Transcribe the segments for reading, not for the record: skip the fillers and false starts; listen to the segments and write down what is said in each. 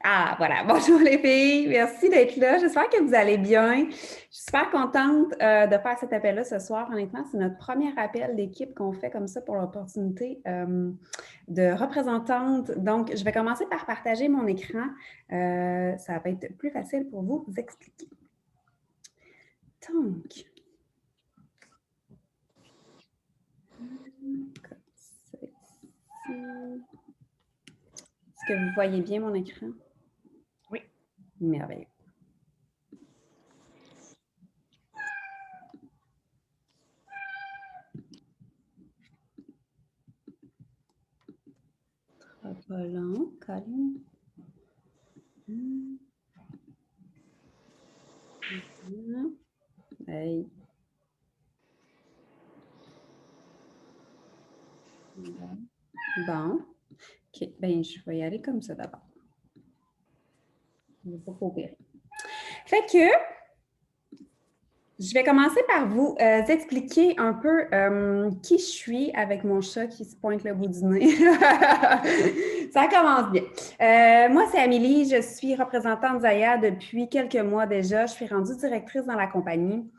Ah, voilà. Bonjour les filles. Merci d'être là. J'espère que vous allez bien. Je suis super contente de faire cet appel-là ce soir. Honnêtement, c'est notre premier appel d'équipe qu'on fait comme ça pour l'opportunité de représentante. Donc, je vais commencer par partager mon écran. Ça va être plus facile pour vous expliquer. Donc, est-ce que vous voyez bien mon écran? Oui. Merveilleux. Pas long, Colin. Hey. Bon. OK. Bien, je vais y aller comme ça d'abord. Je ne vais pas coopérer. Fait que je vais commencer par vous expliquer un peu qui je suis avec mon chat qui se pointe le bout du nez. Ça commence bien. Moi, c'est Amélie. Je suis représentante Zaya depuis quelques mois déjà. Je suis rendue directrice dans la compagnie.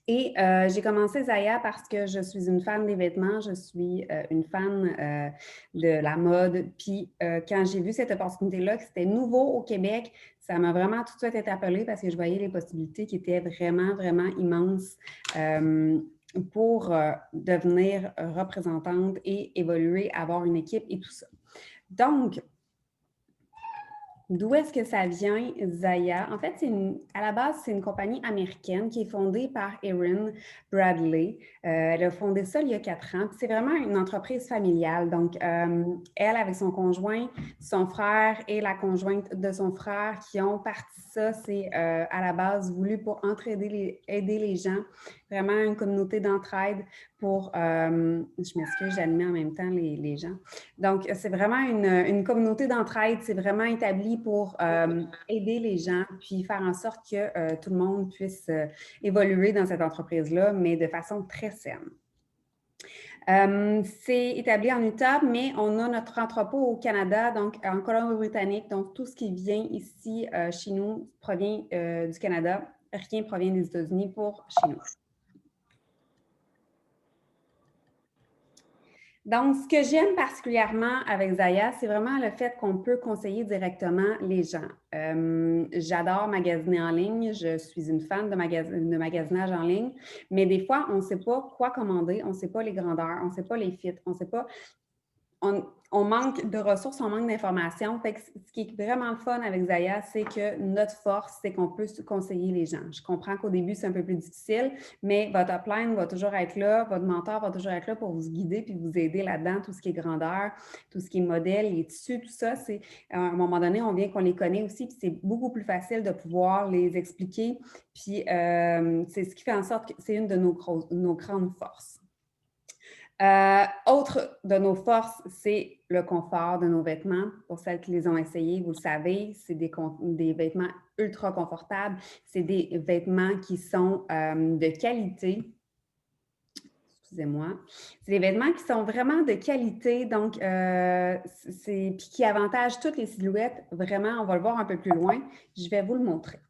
Et j'ai commencé Zaya parce que je suis une fan des vêtements, je suis une fan de la mode. Puis quand j'ai vu cette opportunité-là, que c'était nouveau au Québec, ça m'a vraiment tout de suite interpellée parce que je voyais les possibilités qui étaient vraiment, vraiment immenses pour devenir représentante et évoluer, avoir une équipe et tout ça. Donc, d'où est-ce que ça vient, Zaya? En fait, à la base, c'est une compagnie américaine qui est fondée par Erin Bradley. Elle a fondé ça il y a 4 ans. C'est vraiment une entreprise familiale. Donc, elle, avec son conjoint, son frère et la conjointe de son frère qui ont parti ça, c'est à la base voulu pour aider les gens. Vraiment une communauté d'entraide pour, je m'excuse, j'animais en même temps les gens. Donc, c'est vraiment une communauté d'entraide. C'est vraiment établi pour aider les gens, puis faire en sorte que tout le monde puisse évoluer dans cette entreprise-là, mais de façon très saine. C'est établi en Utah, mais on a notre entrepôt au Canada, donc en Colombie-Britannique. Donc, tout ce qui vient ici chez nous provient du Canada. Rien provient des États-Unis pour chez nous. Donc, ce que j'aime particulièrement avec Zaya, c'est vraiment le fait qu'on peut conseiller directement les gens. J'adore magasiner en ligne. Je suis une fan de magasinage en ligne. Mais des fois, on ne sait pas quoi commander. On ne sait pas les grandeurs. On ne sait pas les fits. On ne sait pas... On manque de ressources, on manque d'informations. Fait que ce qui est vraiment le fun avec Zaya, c'est que notre force, c'est qu'on peut conseiller les gens. Je comprends qu'au début, c'est un peu plus difficile, mais votre upline va toujours être là, votre mentor va toujours être là pour vous guider puis vous aider là-dedans, tout ce qui est grandeur, tout ce qui est modèle, les tissus, tout ça, c'est à un moment donné, on vient qu'on les connaît aussi, puis c'est beaucoup plus facile de pouvoir les expliquer. Puis c'est ce qui fait en sorte que c'est une de nos grandes forces. Autre de nos forces, c'est le confort de nos vêtements. Pour celles qui les ont essayés, vous le savez, c'est des vêtements ultra confortables. C'est des vêtements qui sont de qualité. Excusez-moi. C'est des vêtements qui sont vraiment de qualité, donc puis qui avantagent toutes les silhouettes. Vraiment, on va le voir un peu plus loin. Je vais vous le montrer.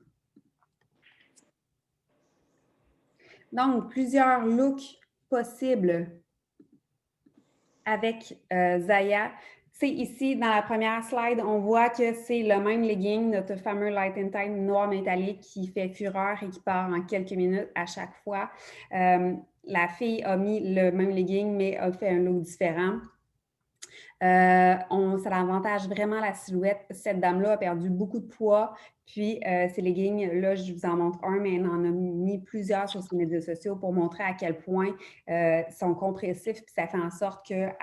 Donc, plusieurs looks possibles avec Zaya. C'est ici, dans la première slide, on voit que c'est le même legging, notre fameux Light and Time noir métallique qui fait fureur et qui part en quelques minutes à chaque fois. La fille a mis le même legging, mais a fait un look différent. Ça avantage vraiment la silhouette. Cette dame-là a perdu beaucoup de poids. Puis, ces leggings, là, je vous en montre un, mais elle en a mis plusieurs sur ses médias sociaux pour montrer à quel point sont compressifs. Puis, ça fait en sorte qu'elle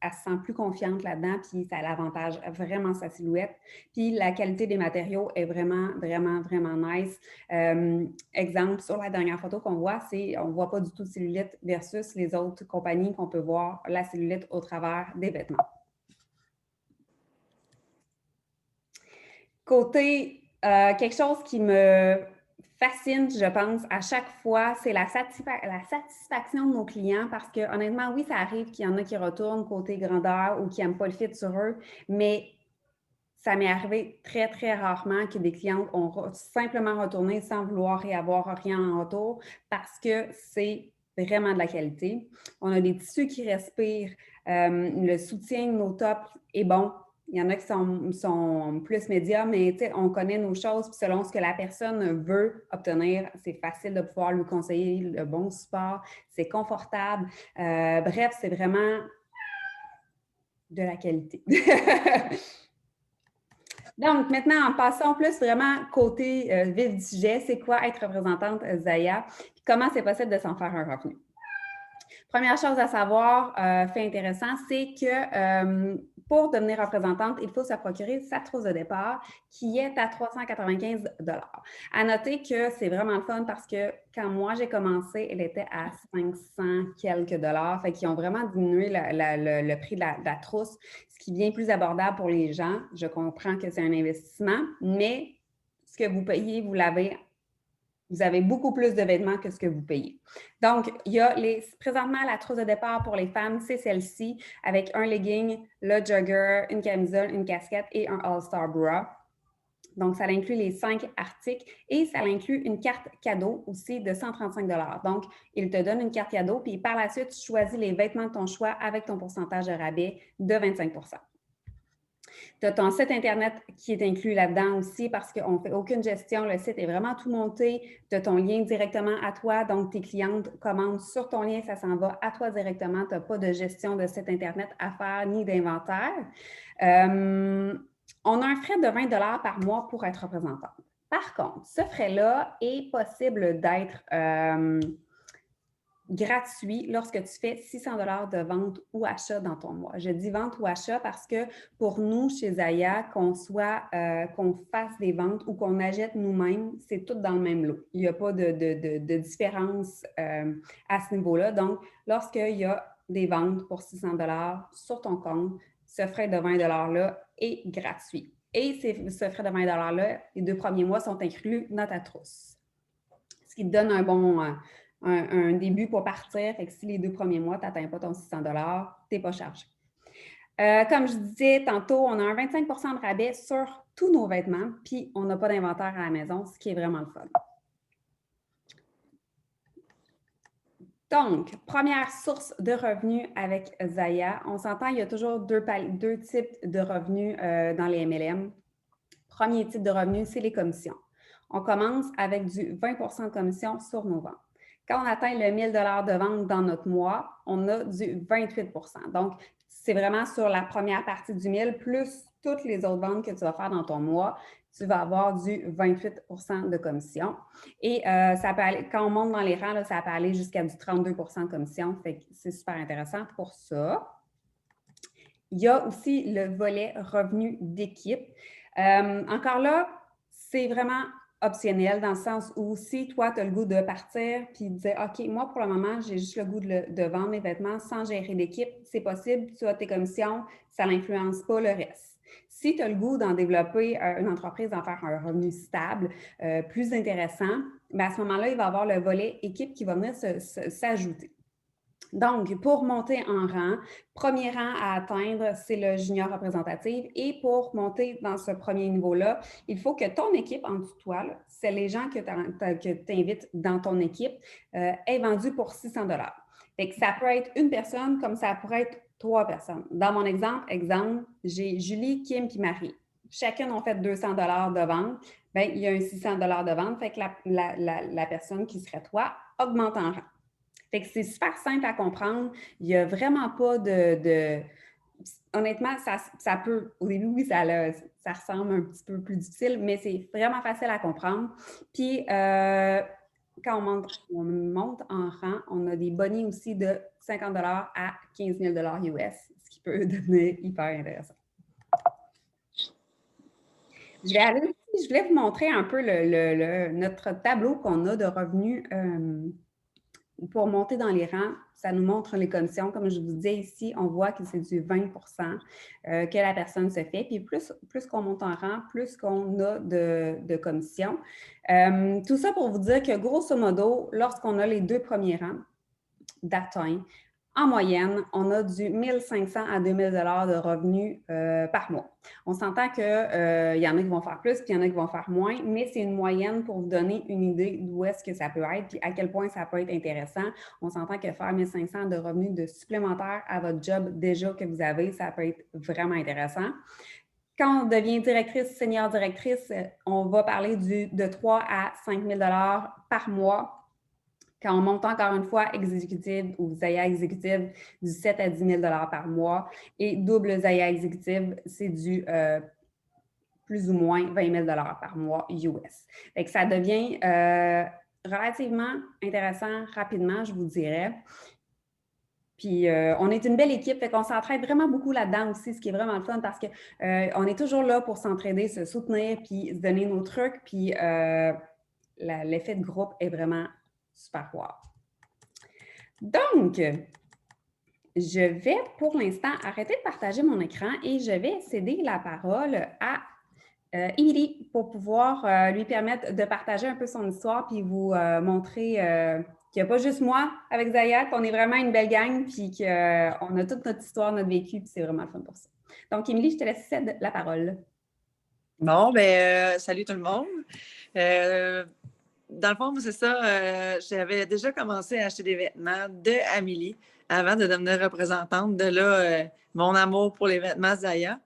se sent plus confiante là-dedans. Puis, ça l'avantage vraiment sa silhouette. Puis, la qualité des matériaux est vraiment, vraiment, vraiment nice. Exemple, sur la dernière photo qu'on voit, on ne voit pas du tout de cellulite versus les autres compagnies qu'on peut voir la cellulite au travers des vêtements. Côté, quelque chose qui me fascine, je pense, à chaque fois, c'est la satisfaction de nos clients parce que, honnêtement, oui, ça arrive qu'il y en a qui retournent côté grandeur ou qui n'aiment pas le fit sur eux, mais Ça m'est arrivé très, très rarement que des clientes ont simplement retourné sans vouloir et avoir rien en retour parce que c'est vraiment de la qualité. On a des tissus qui respirent. Le soutien de nos tops est bon. Il y en a qui sont plus médias, mais on connaît nos choses. Puis selon ce que la personne veut obtenir, c'est facile de pouvoir lui conseiller le bon support. C'est confortable. Bref, c'est vraiment de la qualité. Donc, maintenant, en passant plus vraiment côté vif du sujet, c'est quoi être représentante Zaya? Puis comment c'est possible de s'en faire un revenu? Première chose à savoir, fait intéressant, c'est que pour devenir représentante, il faut se procurer sa trousse de départ qui est à 395 $. À noter que c'est vraiment le fun parce que quand moi j'ai commencé, elle était à 500 quelques dollars. Fait qu'ils ont vraiment diminué le prix de la trousse, ce qui devient plus abordable pour les gens. Je comprends que c'est un investissement, mais ce que vous payez, vous l'avez. Vous avez beaucoup plus de vêtements que ce que vous payez. Donc, il y a présentement, la trousse de départ pour les femmes, c'est celle-ci, avec un legging, le jogger, une camisole, une casquette et un All-Star Bra. Donc, ça inclut les 5 articles et ça inclut une carte cadeau aussi de 135 $. Donc, il te donne une carte cadeau, puis par la suite, tu choisis les vêtements de ton choix avec ton pourcentage de rabais de 25 %. Tu as ton site Internet qui est inclus là-dedans aussi parce qu'on ne fait aucune gestion. Le site est vraiment tout monté. Tu as ton lien directement à toi. Donc, tes clientes commandent sur ton lien, ça s'en va à toi directement. Tu n'as pas de gestion de site Internet à faire ni d'inventaire. On a un frais de 20 $ par mois pour être représentante. Par contre, ce frais-là est possible d'être gratuit lorsque tu fais 600 $ de vente ou achat dans ton mois. Je dis vente ou achat parce que pour nous, chez Zaya, qu'on fasse des ventes ou qu'on achète nous-mêmes, c'est tout dans le même lot. Il n'y a pas de différence à ce niveau-là. Donc, lorsqu'il y a des ventes pour 600 $ sur ton compte, ce frais de 20 $-là est gratuit. Et ce frais de 20 $-là, les 2 premiers mois sont inclus dans ta trousse. Ce qui te donne un bon... un début pour partir. Fait que si les 2 premiers mois, tu n'atteins pas ton 600 $, tu n'es pas chargé. Comme je disais tantôt, on a un 25 % de rabais sur tous nos vêtements, puis on n'a pas d'inventaire à la maison, ce qui est vraiment le fun. Donc, première source de revenus avec Zaya. On s'entend, il y a toujours deux types de revenus dans les MLM. Premier type de revenu, c'est les commissions. On commence avec du 20 % de commission sur nos ventes. Quand on atteint le 1 000 $ de vente dans notre mois, on a du 28 %. Donc, c'est vraiment sur la première partie du 1000 plus toutes les autres ventes que tu vas faire dans ton mois, tu vas avoir du 28 % de commission. Et ça peut aller, quand on monte dans les rangs, là, ça peut aller jusqu'à du 32 % de commission. Fait que c'est super intéressant pour ça. Il y a aussi le volet revenu d'équipe. Encore là, c'est vraiment optionnel dans le sens où si toi, tu as le goût de partir puis de dire OK, moi, pour le moment, j'ai juste le goût de vendre mes vêtements sans gérer l'équipe, c'est possible, tu as tes commissions, ça n'influence pas le reste. Si tu as le goût d'en développer une entreprise, d'en faire un revenu stable, plus intéressant, bien à ce moment-là, il va y avoir le volet équipe qui va venir s'ajouter. Donc, pour monter en rang, premier rang à atteindre, c'est le junior représentatif. Et pour monter dans ce premier niveau-là, il faut que ton équipe en dessous de toi, c'est les gens que tu invites dans ton équipe, aient vendu pour 600 $. Fait que ça peut être une personne comme ça pourrait être 3 personnes. Dans mon exemple, j'ai Julie, Kim et Marie. Chacune ont fait 200 $ de vente. Bien, il y a un 600 $ de vente. Fait que la personne qui serait toi augmente en rang. Fait que c'est super simple à comprendre. Il n'y a vraiment pas Honnêtement, ça peut... Au début, oui, ça ressemble un petit peu plus difficile, mais c'est vraiment facile à comprendre. Puis, quand on monte en rang, on a des bonnies aussi de 50 $ à 15 000 $ US, ce qui peut devenir hyper intéressant. Je voulais vous montrer un peu notre tableau qu'on a de revenus pour monter dans les rangs. Ça nous montre les commissions. Comme je vous disais ici, on voit que c'est du 20 % que la personne se fait. Puis plus qu'on monte en rang, plus qu'on a de commissions. Tout ça pour vous dire que grosso modo, lorsqu'on a les 2 premiers rangs d'atteint, En moyenne, on a du 1 500 à 2 000 de revenus par mois. On s'entend qu'il y en a qui vont faire plus, puis il y en a qui vont faire moins, mais c'est une moyenne pour vous donner une idée d'où est-ce que ça peut être, puis à quel point ça peut être intéressant. On s'entend que faire 1 500 de revenus de supplémentaires à votre job déjà que vous avez, ça peut être vraiment intéressant. Quand on devient directrice, senior directrice, on va parler de 3 à 5 000 par mois. Quand on monte encore une fois exécutive ou Zaya exécutive, du 7 à 10 000 par mois. Et double Zaya exécutive, c'est du plus ou moins 20 000 par mois US. Fait que ça devient relativement intéressant rapidement, je vous dirais. Puis on est une belle équipe, fait qu'on s'entraide vraiment beaucoup là-dedans aussi, ce qui est vraiment le fun parce qu'on est toujours là pour s'entraider, se soutenir, puis se donner nos trucs. Puis l'effet de groupe est vraiment super wow. Donc, je vais pour l'instant arrêter de partager mon écran et je vais céder la parole à Émilie pour pouvoir lui permettre de partager un peu son histoire puis vous montrer qu'il n'y a pas juste moi avec Zaya, qu'on est vraiment une belle gang puis qu'on a toute notre histoire, notre vécu, puis c'est vraiment le fun pour ça. Donc, Émilie, je te laisse céder la parole. Bon, salut tout le monde. Dans le fond, c'est ça, j'avais déjà commencé à acheter des vêtements de Amélie avant de devenir représentante. De là, mon amour pour les vêtements Zaya.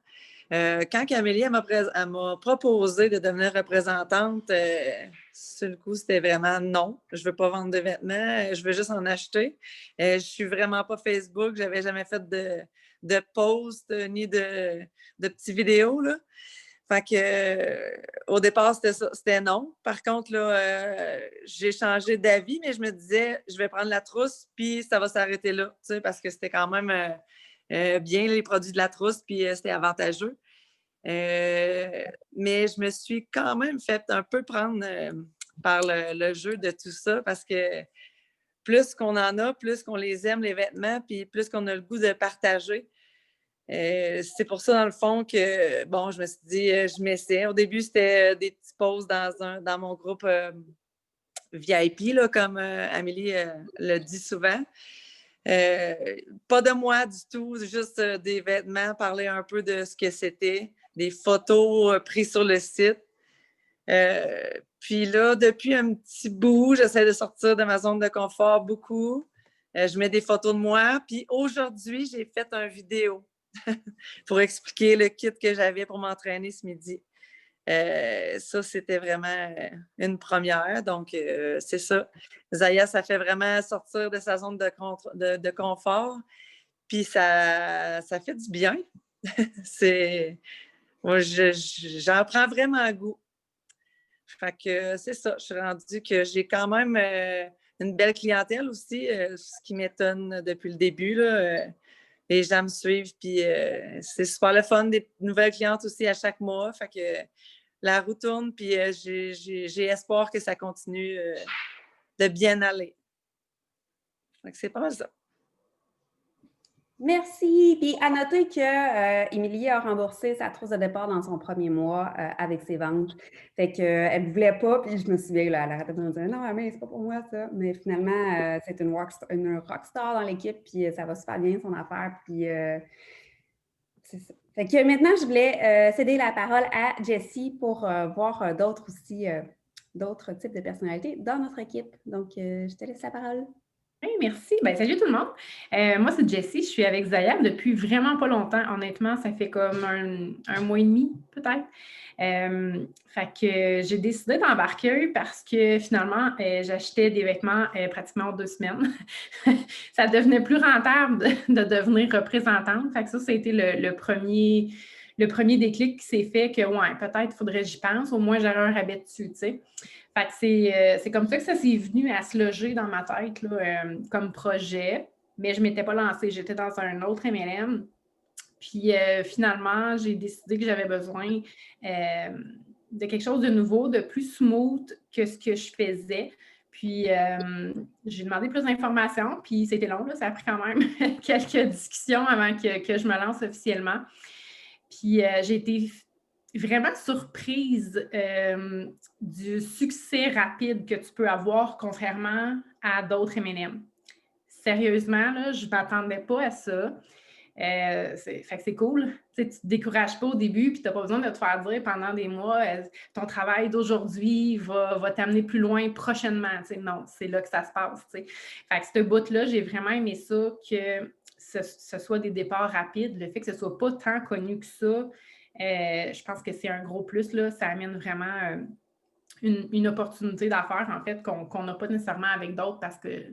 Quand Amélie m'a proposé de devenir représentante, sur le coup, c'était vraiment non. Je ne veux pas vendre de vêtements, je veux juste en acheter. Je ne suis vraiment pas Facebook, je n'avais jamais fait de post ni de petites vidéos, là. Fait que, au départ, c'était non. Par contre, là, j'ai changé d'avis, mais je me disais, je vais prendre la trousse, puis ça va s'arrêter là, parce que c'était quand même bien les produits de la trousse, puis c'était avantageux. Mais je me suis quand même fait un peu prendre par le jeu de tout ça, parce que plus qu'on en a, plus qu'on les aime, les vêtements, puis plus qu'on a le goût de partager. C'est pour ça, dans le fond, que, bon, je me suis dit, je m'essaie. Au début, c'était des petits posts dans mon groupe VIP, là, comme Amélie le dit souvent. Pas de moi du tout, juste des vêtements, parler un peu de ce que c'était, des photos prises sur le site. Puis là, depuis un petit bout, j'essaie de sortir de ma zone de confort beaucoup. Je mets des photos de moi. Puis aujourd'hui, j'ai fait une vidéo pour expliquer le kit que j'avais pour m'entraîner ce midi. Ça, c'était vraiment une première. Donc, c'est ça. Zaya, ça fait vraiment sortir de sa zone de confort. Puis, ça fait du bien. Moi, j'en prends vraiment goût. Fait que c'est ça. Je suis rendue que j'ai quand même une belle clientèle aussi, ce qui m'étonne depuis le début, là. Les gens me suivent, puis c'est super le fun, des nouvelles clientes aussi à chaque mois. Fait que la roue tourne, puis j'ai espoir que ça continue de bien aller. Fait que c'est pas mal ça. Merci. Puis à noter que Émilie a remboursé sa trousse de départ dans son premier mois avec ses ventes. Fait qu'elle ne voulait pas, puis je me souviens, là, elle arrêtait de me dire non, mais c'est pas pour moi ça. Mais finalement, c'est une rockstar dans l'équipe, puis ça va super bien son affaire. Puis c'est ça. Fait que maintenant, je voulais céder la parole à Jessie pour voir d'autres aussi, d'autres types de personnalités dans notre équipe. Donc, je te laisse la parole. Hey, merci. Salut tout le monde. Moi, c'est Jessie. Je suis avec Zaya depuis vraiment pas longtemps. Honnêtement, ça fait comme un mois et demi, peut-être. Fait que j'ai décidé d'embarquer parce que finalement, j'achetais des vêtements pratiquement en 2 semaines. Ça devenait plus rentable de devenir représentante. Fait que ça a été le premier déclic qui s'est fait que, ouais, peut-être faudrait que j'y pense. Au moins, j'aurais un rabais dessus, tu sais. Fait que c'est comme ça que ça s'est venu à se loger dans ma tête là, comme projet, mais je ne m'étais pas lancée. J'étais dans un autre MLM. Puis finalement, j'ai décidé que j'avais besoin de quelque chose de nouveau, de plus smooth que ce que je faisais. Puis j'ai demandé plus d'informations, puis c'était long, là, ça a pris quand même quelques discussions avant que je me lance officiellement. Puis j'ai été vraiment surprise du succès rapide que tu peux avoir contrairement à d'autres M&M. sérieusement, là, je ne m'attendais pas à ça. Fait que c'est cool. Tu ne te décourages pas au début, puis tu n'as pas besoin de te faire dire pendant des mois ton travail d'aujourd'hui va t'amener plus loin prochainement. Non, c'est là que ça se passe. Fait que ce bout-là, j'ai vraiment aimé ça, que ce soit des départs rapides, le fait que ce ne soit pas tant connu que ça. Je pense que c'est un gros plus. Là. Ça amène vraiment une opportunité d'affaires, en fait, qu'on n'a pas nécessairement avec d'autres parce que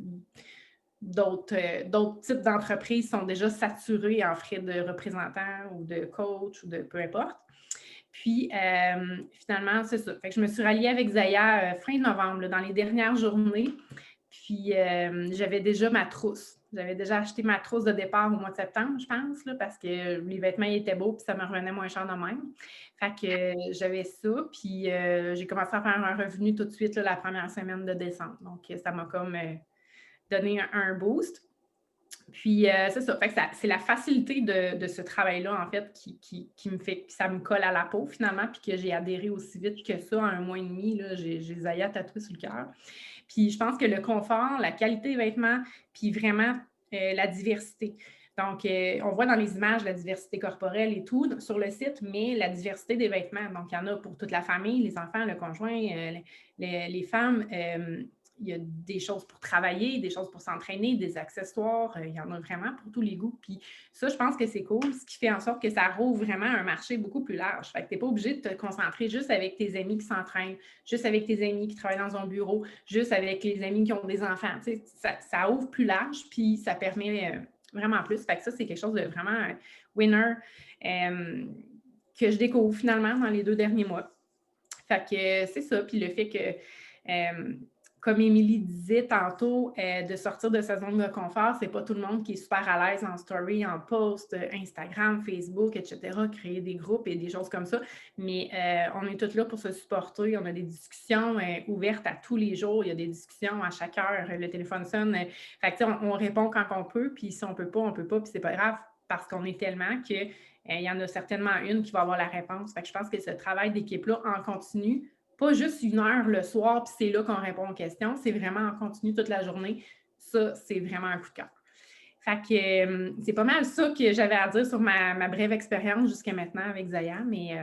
d'autres types d'entreprises sont déjà saturés en frais de représentants ou de coach ou de peu importe. Puis, finalement, c'est ça. Fait que je me suis ralliée avec Zaya fin novembre, là, dans les dernières journées. Puis, j'avais déjà ma trousse. J'avais déjà acheté ma trousse de départ au mois de septembre, je pense, là, parce que les vêtements étaient beaux puis ça me revenait moins cher de même. Fait que j'avais ça. Puis, j'ai commencé à faire un revenu tout de suite là, la première semaine de décembre. Donc, ça m'a comme donné un boost. Puis, c'est ça. Fait que c'est la facilité de ce travail-là, en fait, qui me fait que ça me colle à la peau, finalement, puis que j'ai adhéré aussi vite que ça en 1 mois et demi. Là, j'ai Zaya tatoué sur le cœur. Puis, je pense que le confort, la qualité des vêtements, puis vraiment la diversité. Donc, on voit dans les images la diversité corporelle et tout sur le site, mais la diversité des vêtements. Donc, il y en a pour toute la famille, les enfants, le conjoint, les femmes. Il y a des choses pour travailler, des choses pour s'entraîner, des accessoires. Il y en a vraiment pour tous les goûts. Puis ça, je pense que c'est cool, ce qui fait en sorte que ça rouvre vraiment un marché beaucoup plus large. Fait que tu n'es pas obligé de te concentrer juste avec tes amis qui s'entraînent, juste avec tes amis qui travaillent dans un bureau, juste avec les amis qui ont des enfants. Tu sais, ça ouvre plus large, puis ça permet vraiment plus. Fait que ça, c'est quelque chose de vraiment winner que je découvre finalement dans les 2 derniers mois. Fait que c'est ça. Puis le fait que comme Émilie disait tantôt, de sortir de sa zone de confort, c'est pas tout le monde qui est super à l'aise en story, en post, Instagram, Facebook, etc., créer des groupes et des choses comme ça. Mais on est tous là pour se supporter. On a des discussions ouvertes à tous les jours. Il y a des discussions à chaque heure. Le téléphone sonne. Fait que, on répond quand on peut. Puis si on peut pas, puis c'est pas grave parce qu'on est tellement que il y en a certainement une qui va avoir la réponse. Fait que je pense que ce travail d'équipe-là en continu, pas juste 1 heure le soir, puis c'est là qu'on répond aux questions. C'est vraiment en continu toute la journée. Ça, c'est vraiment un coup de cœur. Fait que c'est pas mal ça que j'avais à dire sur ma brève expérience jusqu'à maintenant avec Zaya, mais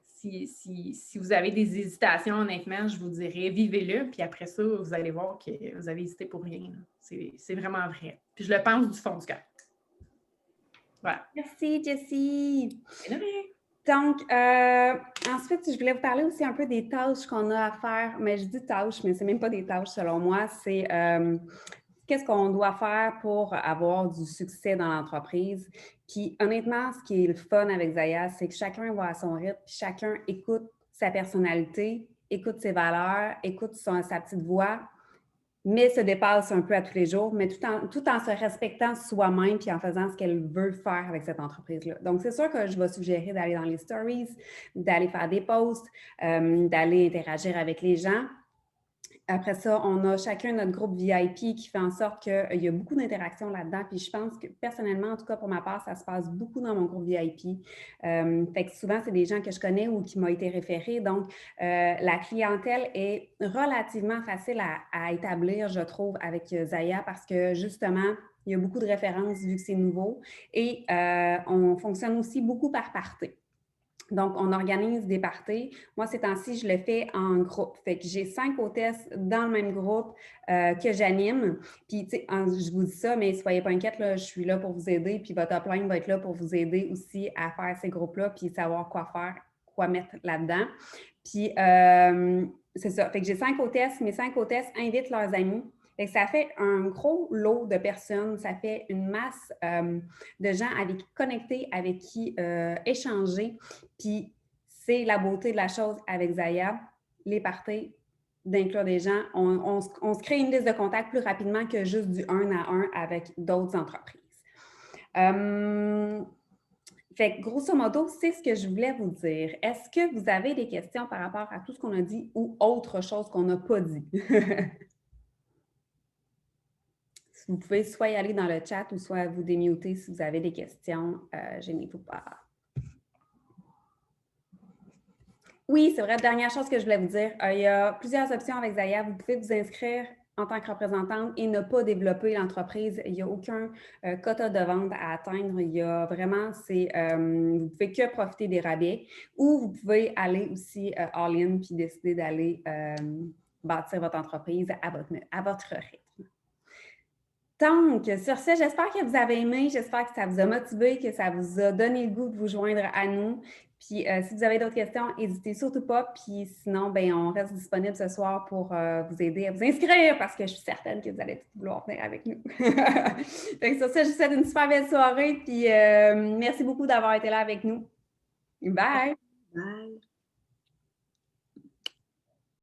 si vous avez des hésitations, honnêtement, je vous dirais vivez-le, puis après ça, vous allez voir que vous avez hésité pour rien. C'est vraiment vrai. Puis je le pense du fond du cœur. Voilà. Merci, Jessie. C'est de rien. Donc, ensuite, je voulais vous parler aussi un peu des tâches qu'on a à faire. Mais je dis tâches, mais ce n'est même pas des tâches selon moi. C'est qu'est-ce qu'on doit faire pour avoir du succès dans l'entreprise. Puis honnêtement, ce qui est le fun avec Zaya, c'est que chacun va à son rythme, puis chacun écoute sa personnalité, écoute ses valeurs, écoute sa petite voix, mais se dépasse un peu à tous les jours, mais tout en se respectant soi-même puis en faisant ce qu'elle veut faire avec cette entreprise-là. Donc, c'est sûr que je vais suggérer d'aller dans les stories, d'aller faire des posts, d'aller interagir avec les gens. Après ça, on a chacun notre groupe VIP qui fait en sorte qu'il y a beaucoup d'interactions là-dedans. Puis je pense que personnellement, en tout cas pour ma part, ça se passe beaucoup dans mon groupe VIP. Fait que souvent, c'est des gens que je connais ou qui m'ont été référés. Donc, la clientèle est relativement facile à établir, je trouve, avec Zaya parce que justement, il y a beaucoup de références vu que c'est nouveau. Et on fonctionne aussi beaucoup par party. Donc, on organise des parties. Moi, ces temps-ci, je le fais en groupe. Fait que j'ai 5 hôtesses dans le même groupe que j'anime. Puis, tu sais, je vous dis ça, mais soyez pas inquiètes, là, je suis là pour vous aider. Puis, votre upline va être là pour vous aider aussi à faire ces groupes-là, puis savoir quoi faire, quoi mettre là-dedans. Puis, c'est ça. Fait que j'ai 5 hôtesses. Mes 5 hôtesses invitent leurs amis. Fait que ça fait un gros lot de personnes, ça fait une masse de gens avec qui connecter, avec qui échanger. Puis c'est la beauté de la chose avec Zaya, les parties, d'inclure des gens. On se crée une liste de contacts plus rapidement que juste du 1 à 1 avec d'autres entreprises. Fait que grosso modo, c'est ce que je voulais vous dire. Est-ce que vous avez des questions par rapport à tout ce qu'on a dit ou autre chose qu'on n'a pas dit? Vous pouvez soit y aller dans le chat ou soit vous démuter si vous avez des questions. Gênez-vous pas. Oui, c'est vrai. Dernière chose que je voulais vous dire. Il y a plusieurs options avec Zaya. Vous pouvez vous inscrire en tant que représentante et ne pas développer l'entreprise, il n'y a aucun quota de vente à atteindre. Il y a vraiment, vous ne pouvez que profiter des rabais ou vous pouvez aller aussi all-in puis décider d'aller bâtir votre entreprise à votre rythme. Donc, sur ce, j'espère que vous avez aimé, j'espère que ça vous a motivé, que ça vous a donné le goût de vous joindre à nous. Puis, si vous avez d'autres questions, n'hésitez surtout pas. Puis, sinon, ben, on reste disponible ce soir pour vous aider à vous inscrire parce que je suis certaine que vous allez tous vouloir venir avec nous. Fait que sur ça, je vous souhaite une super belle soirée. Puis, merci beaucoup d'avoir été là avec nous. Bye! Bye!